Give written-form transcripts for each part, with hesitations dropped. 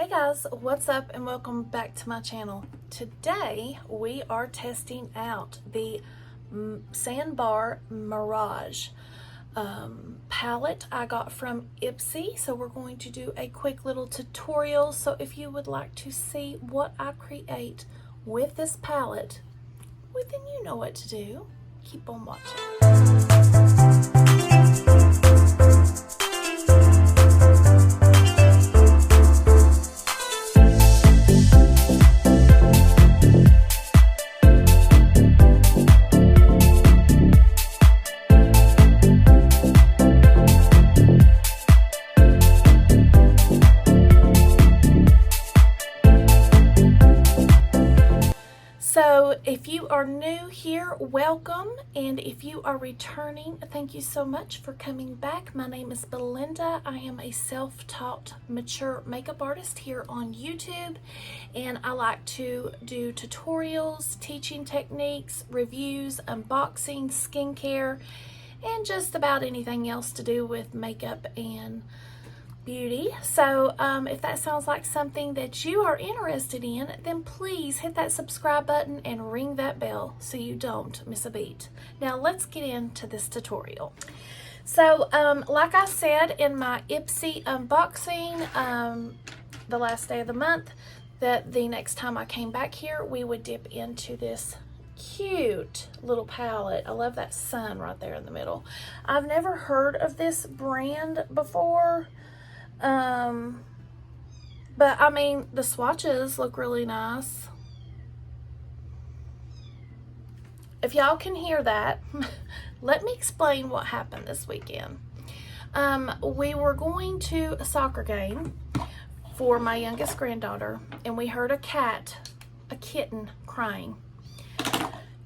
Hey guys, what's up and welcome back to my channel. Today we are testing out the Sandbar Mirage palette I got from Ipsy. So we're going to do a quick little tutorial. So if you would like to see what I create with this palette, well then you know what to do. Keep on watching. So if you are new here, welcome, and if you are returning, thank you so much for coming back. My name is Belinda. I am a self-taught mature makeup artist here on YouTube, and I like to do tutorials, teaching techniques, reviews, unboxing, skincare, and just about anything else to do with makeup and beauty. So if that sounds like something that you are interested in, then please hit that subscribe button and ring that bell so you don't miss a beat. Now let's get into this tutorial. So like I said in my Ipsy unboxing the last day of the month, that the next time I came back here we would dip into this cute little palette. I love that sun right there in the middle. I've never heard of this brand before. But I mean, the swatches look really nice. If y'all can hear that, let me explain what happened this weekend. We were going to a soccer game for my youngest granddaughter, and we heard a kitten crying.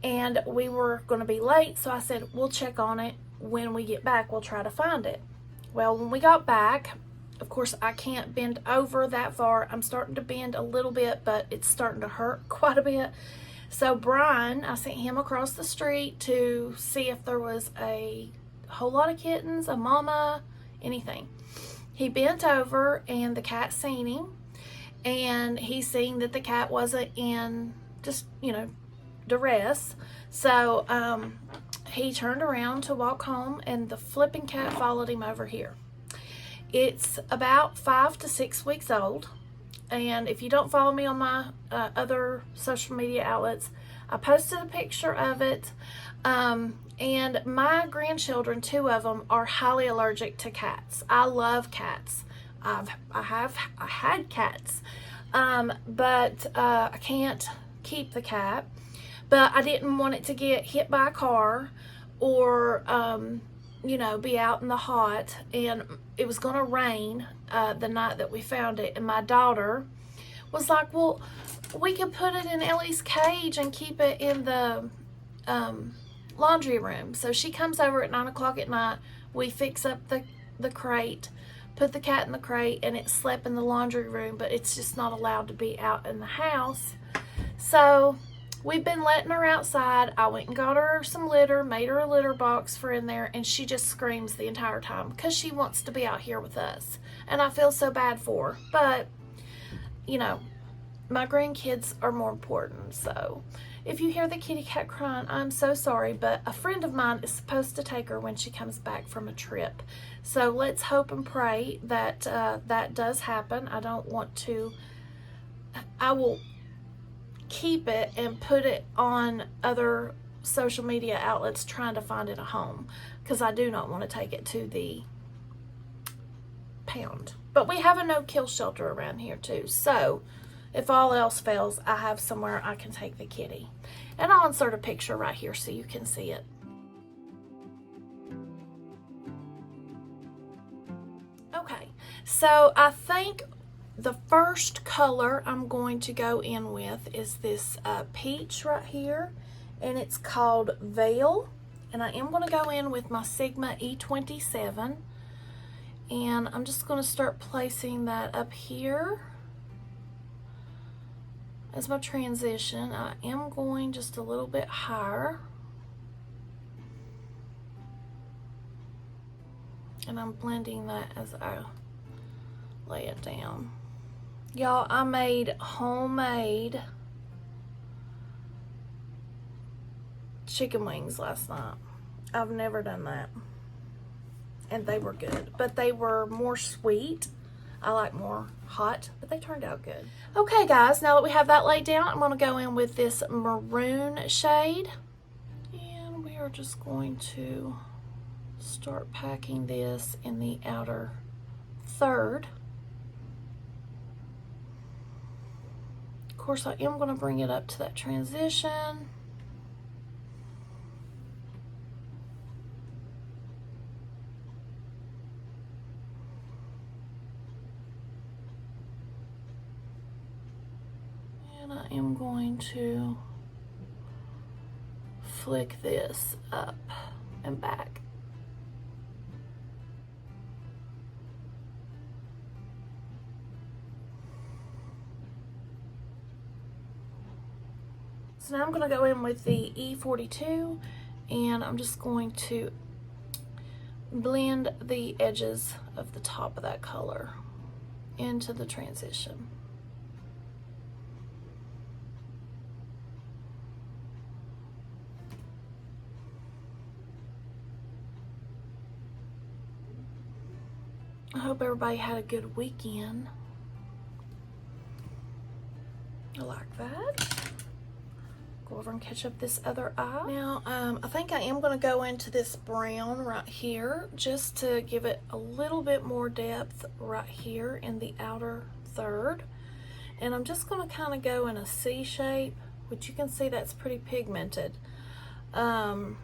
And we were going to be late, so I said, we'll check on it. When we get back, we'll try to find it. Well, when we got back, of course, I can't bend over that far. I'm starting to bend a little bit, but it's starting to hurt quite a bit. So Brian, I sent him across the street to see if there was a whole lot of kittens, a mama, anything. He bent over and the cat seen him, and he seen that the cat wasn't in just, duress. So he turned around to walk home, and the flipping cat followed him over here. It's about 5 to 6 weeks old, and if you don't follow me on my other social media outlets, I posted a picture of it, and my grandchildren, 2 of them, are highly allergic to cats. I love cats. I had cats, but I can't keep the cat, but I didn't want it to get hit by a car or be out in the hot, and it was going to rain the night that we found it, and my daughter was like, well, we could put it in Ellie's cage and keep it in the laundry room. So she comes over at 9 o'clock at night, we fix up the crate, put the cat in the crate, and it slept in the laundry room, but it's just not allowed to be out in the house. So we've been letting her outside. I went and got her some litter, made her a litter box for in there, and she just screams the entire time because she wants to be out here with us. And I feel so bad for her. But, my grandkids are more important. So if you hear the kitty cat crying, I'm so sorry. But a friend of mine is supposed to take her when she comes back from a trip. So let's hope and pray that that does happen. I will keep it and put it on other social media outlets trying to find it a home, because I do not want to take it to the pound. But we have a no-kill shelter around here too, so if all else fails, I have somewhere I can take the kitty. And I'll insert a picture right here so you can see it. Okay, so I think the first color I'm going to go in with is this peach right here, and it's called Veil, and I am going to go in with my Sigma E27, and I'm just going to start placing that up here as my transition. I am going just a little bit higher, and I'm blending that as I lay it down. Y'all, I made homemade chicken wings last night. I've never done that. And they were good, but they were more sweet. I like more hot, but they turned out good. Okay guys, now that we have that laid down, I'm gonna go in with this maroon shade. And we are just going to start packing this in the outer third. Of course, I am gonna bring it up to that transition. I am going to flick this up and back. So now I'm going to go in with the E42 and I'm just going to blend the edges of the top of that color into the transition. I hope everybody had a good weekend. I like that. Go over and catch up this other eye. Now, I think I am going to go into this brown right here just to give it a little bit more depth right here in the outer third. And I'm just going to kind of go in a C shape, which you can see that's pretty pigmented. And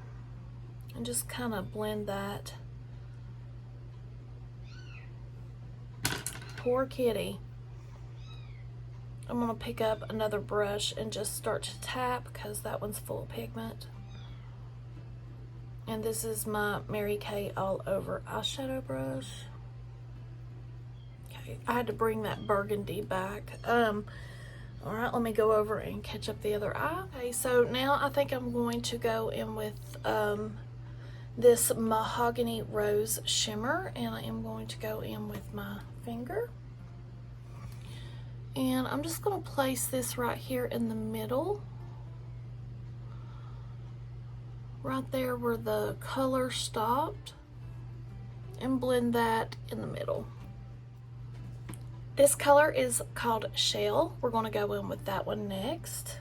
just kind of blend that. Poor kitty. I'm going to pick up another brush and just start to tap because that one's full of pigment. And this is my Mary Kay All Over eyeshadow brush. Okay, I had to bring that burgundy back. Alright, let me go over and catch up the other eye. Okay, so now I think I'm going to go in with this Mahogany Rose Shimmer, and I am going to go in with my finger. And I'm just going to place this right here in the middle. Right there where the color stopped. And blend that in the middle. This color is called Shell. We're going to go in with that one next.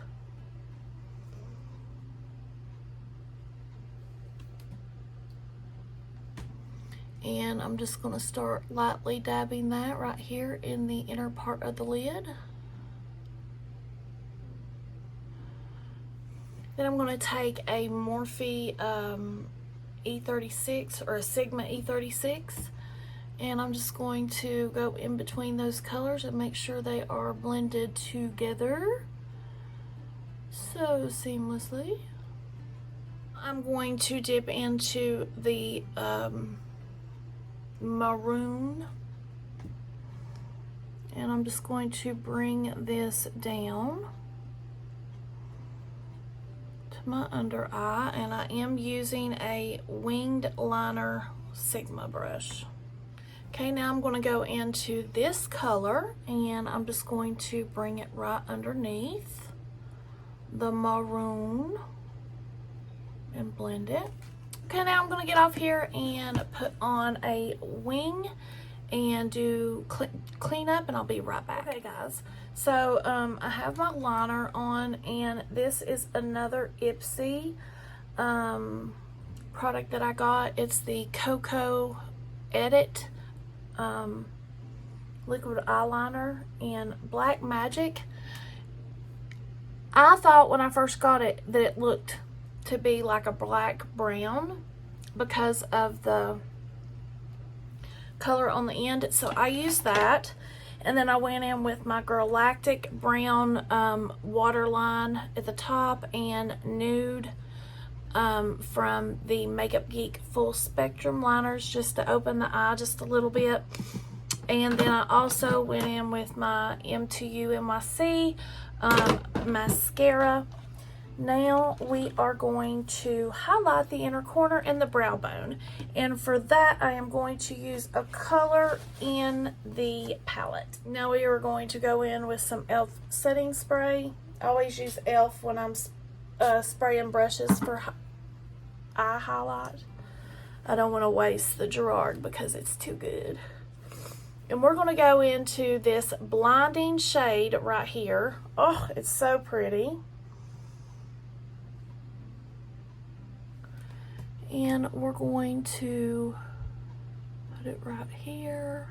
And I'm just going to start lightly dabbing that right here in the inner part of the lid. Then I'm going to take a Morphe E36 or a Sigma E36, and I'm just going to go in between those colors and make sure they are blended together so seamlessly. I'm going to dip into the maroon, and I'm just going to bring this down to my under eye, and I am using a winged liner Sigma brush. Okay, now I'm going to go into this color and I'm just going to bring it right underneath the maroon and blend it. Okay, now I'm going to get off here and put on a wing and do clean up, and I'll be right back. Okay guys, so I have my liner on, and this is another Ipsy product that I got. It's the Cocoa Edit liquid eyeliner in Black Magic. I thought when I first got it that it looked to be like a black brown because of the color on the end, so I used that, and then I went in with my Galactic Brown waterline at the top and nude from the Makeup Geek Full Spectrum liners just to open the eye just a little bit. And then I also went in with my M2U NYC mascara. Now we are going to highlight the inner corner and the brow bone. And for that, I am going to use a color in the palette. Now we are going to go in with some e.l.f. setting spray. I always use e.l.f. when I'm spraying brushes for eye highlight. I don't want to waste the Gerard because it's too good. And we're going to go into this blinding shade right here. Oh, it's so pretty. And we're going to put it right here.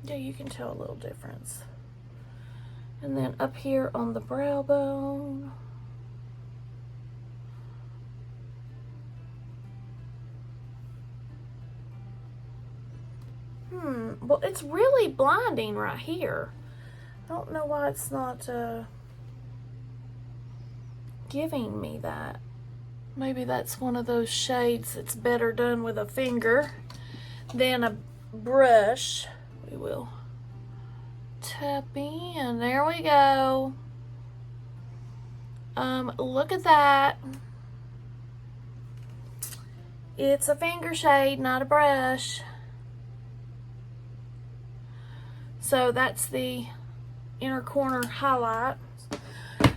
Yeah, you can tell a little difference. And then up here on the brow bone. Well, it's really blinding right here. I don't know why it's not giving me that. Maybe that's one of those shades that's better done with a finger than a brush. We will tap in. There we go. Look at that. It's a finger shade, not a brush. So that's the inner corner highlight.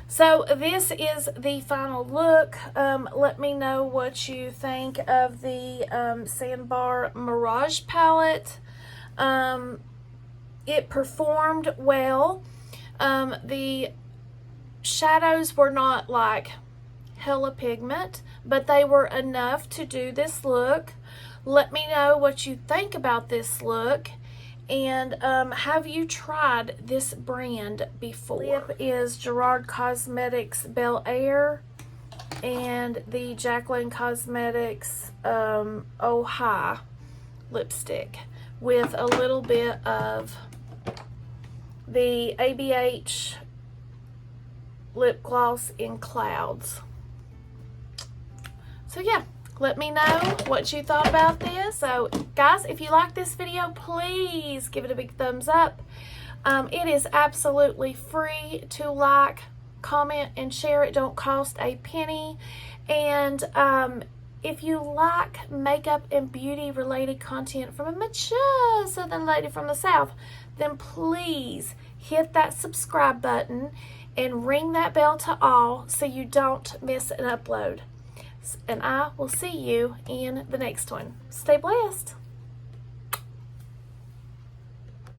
So this is the final look. Let me know what you think of the Sandbar Mirage palette. It performed well. The shadows were not like hella pigment, but they were enough to do this look. Let me know what you think about this look. And have you tried this brand before? Lip is Gerard Cosmetics Bel Air and the Jaclyn Cosmetics Oh Hi lipstick with a little bit of the ABH lip gloss in Clouds. So yeah, let me know what you thought about this. So guys, if you like this video, please give it a big thumbs up. It is absolutely free to like, comment, and share. It don't cost a penny. And if you like makeup and beauty related content from a mature Southern lady from the South, then please hit that subscribe button and ring that bell to all so you don't miss an upload. And I will see you in the next one. Stay blessed.